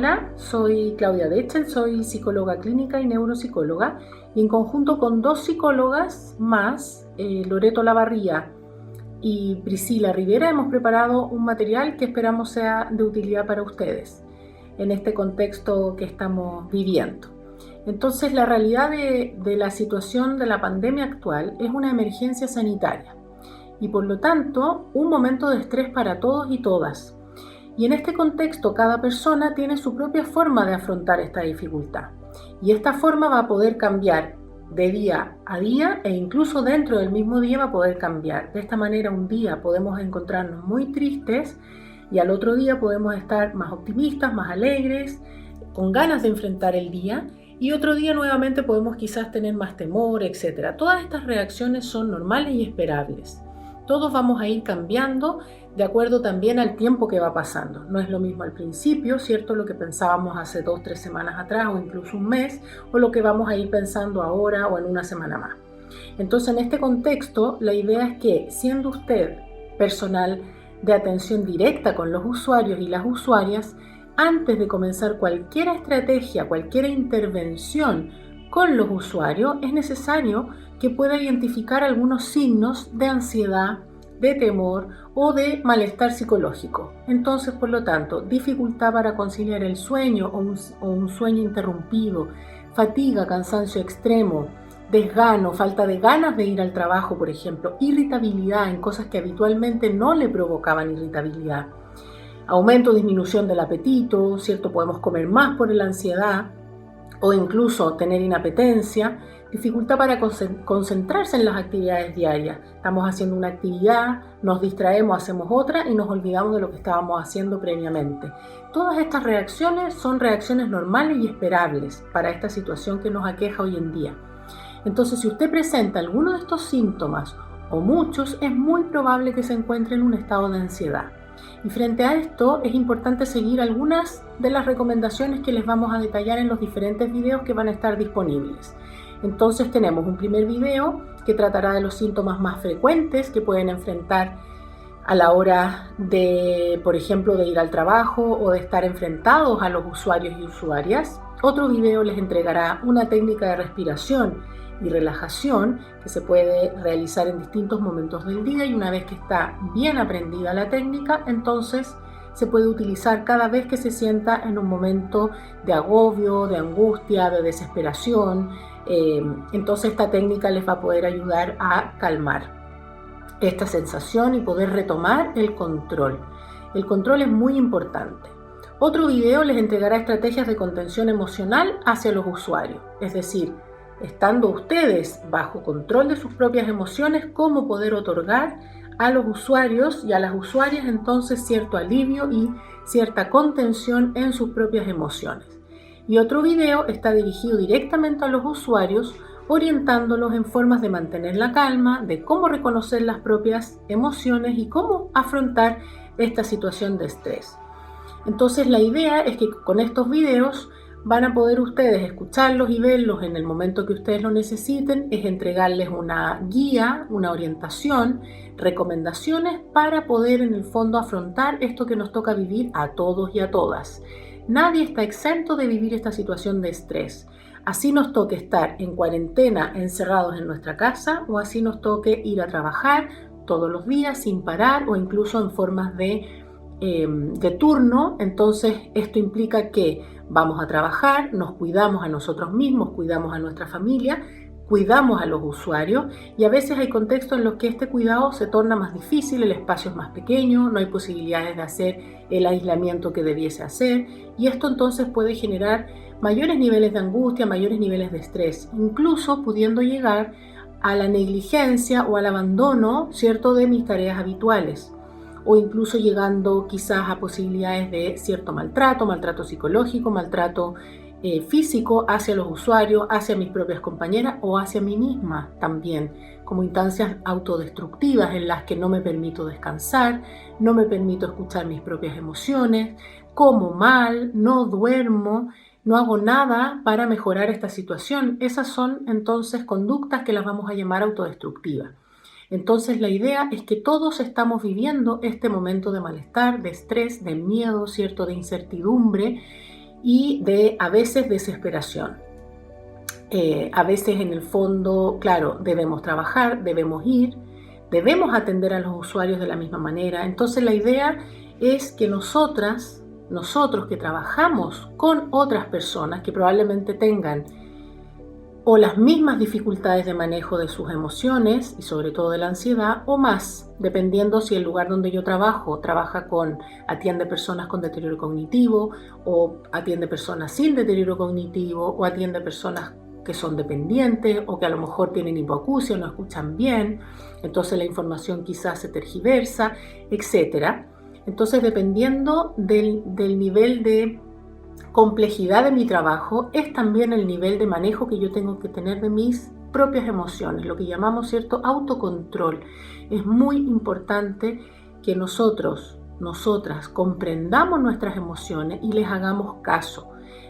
Hola, soy Claudia Dechel, soy psicóloga clínica y neuropsicóloga y en conjunto con dos psicólogas más, Loreto Lavarría y Priscila Rivera, hemos preparado un material que esperamos sea de utilidad para ustedes en este contexto que estamos viviendo. Entonces, la realidad de la situación de la pandemia actual es una emergencia sanitaria y por lo tanto un momento de estrés para todos y todas. Y en este contexto cada persona tiene su propia forma de afrontar esta dificultad. Y esta forma va a poder cambiar de día a día e incluso dentro del mismo día va a poder cambiar. De esta manera un día podemos encontrarnos muy tristes y al otro día podemos estar más optimistas, más alegres, con ganas de enfrentar el día. Y otro día nuevamente podemos quizás tener más temor, etc. Todas estas reacciones son normales y esperables. Todos vamos a ir cambiando de acuerdo también al tiempo que va pasando. No es lo mismo al principio, ¿cierto? Lo que pensábamos hace 2 o 3 semanas atrás o incluso un mes, o lo que vamos a ir pensando ahora o en una semana más. Entonces, en este contexto, la idea es que, siendo usted personal de atención directa con los usuarios y las usuarias, antes de comenzar cualquier estrategia, cualquier intervención con los usuarios, es necesario que pueda identificar algunos signos de ansiedad, de temor o de malestar psicológico. Entonces, por lo tanto, dificultad para conciliar el sueño o un sueño interrumpido, fatiga, cansancio extremo, desgano, falta de ganas de ir al trabajo, por ejemplo, irritabilidad en cosas que habitualmente no le provocaban irritabilidad, aumento o disminución del apetito, ¿cierto? Podemos comer más por la ansiedad o incluso tener inapetencia, dificultad para concentrarse en las actividades diarias. Estamos haciendo una actividad, nos distraemos, hacemos otra y nos olvidamos de lo que estábamos haciendo previamente. Todas estas reacciones son reacciones normales y esperables para esta situación que nos aqueja hoy en día. Entonces, si usted presenta alguno de estos síntomas o muchos, es muy probable que se encuentre en un estado de ansiedad. Y frente a esto es importante seguir algunas de las recomendaciones que les vamos a detallar en los diferentes videos que van a estar disponibles. Entonces tenemos un primer video que tratará de los síntomas más frecuentes que pueden enfrentar a la hora de, por ejemplo, de ir al trabajo o de estar enfrentados a los usuarios y usuarias. Otro video les entregará una técnica de respiración y relajación que se puede realizar en distintos momentos del día y una vez que está bien aprendida la técnica, entonces se puede utilizar cada vez que se sienta en un momento de agobio, de angustia, de desesperación. Entonces esta técnica les va a poder ayudar a calmar esta sensación y poder retomar el control. El control es muy importante. Otro video les entregará estrategias de contención emocional hacia los usuarios, es decir, estando ustedes bajo control de sus propias emociones, cómo poder otorgar a los usuarios y a las usuarias entonces cierto alivio y cierta contención en sus propias emociones. Y otro video está dirigido directamente a los usuarios, orientándolos en formas de mantener la calma, de cómo reconocer las propias emociones y cómo afrontar esta situación de estrés. Entonces la idea es que con estos videos van a poder ustedes escucharlos y verlos en el momento que ustedes lo necesiten, es entregarles una guía, una orientación, recomendaciones para poder en el fondo afrontar esto que nos toca vivir a todos y a todas. Nadie está exento de vivir esta situación de estrés. Así nos toque estar en cuarentena encerrados en nuestra casa o así nos toque ir a trabajar todos los días sin parar o incluso en formas de turno. Entonces esto implica que vamos a trabajar, nos cuidamos a nosotros mismos, cuidamos a nuestra familia, cuidamos a los usuarios y a veces hay contextos en los que este cuidado se torna más difícil, el espacio es más pequeño, no hay posibilidades de hacer el aislamiento que debiese hacer y esto entonces puede generar mayores niveles de angustia, mayores niveles de estrés, incluso pudiendo llegar a la negligencia o al abandono, ¿cierto?, de mis tareas habituales, o incluso llegando quizás a posibilidades de cierto maltrato psicológico, maltrato físico hacia los usuarios, hacia mis propias compañeras o hacia mí misma también, como instancias autodestructivas en las que no me permito descansar, no me permito escuchar mis propias emociones, como mal, no duermo, no hago nada para mejorar esta situación. Esas son entonces conductas que las vamos a llamar autodestructivas. Entonces la idea es que todos estamos viviendo este momento de malestar, de estrés, de miedo, ¿cierto?, de incertidumbre y de a veces desesperación. A veces en el fondo, claro, debemos trabajar, debemos ir, debemos atender a los usuarios de la misma manera. Entonces la idea es que nosotros que trabajamos con otras personas que probablemente tengan o las mismas dificultades de manejo de sus emociones y sobre todo de la ansiedad o más, dependiendo si el lugar donde yo atiende personas con deterioro cognitivo o atiende personas sin deterioro cognitivo o atiende personas que son dependientes o que a lo mejor tienen hipoacusia o no escuchan bien, entonces la información quizás se tergiversa, etc. Entonces, dependiendo del nivel de complejidad de mi trabajo, es también el nivel de manejo que yo tengo que tener de mis propias emociones, lo que llamamos, ¿cierto?, autocontrol. Es muy importante que nosotras comprendamos nuestras emociones y les hagamos caso.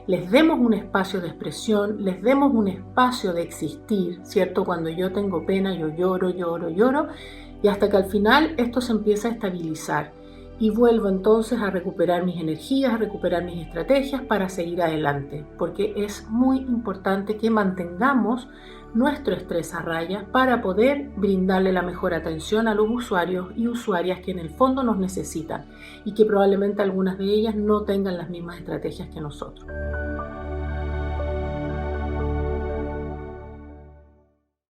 Les demos un espacio de expresión, les demos un espacio de existir, ¿cierto? Cuando yo tengo pena, yo lloro, y hasta que al final esto se empieza a estabilizar. Y vuelvo entonces a recuperar mis energías, a recuperar mis estrategias para seguir adelante, porque es muy importante que mantengamos nuestro estrés a raya para poder brindarle la mejor atención a los usuarios y usuarias que en el fondo nos necesitan y que probablemente algunas de ellas no tengan las mismas estrategias que nosotros.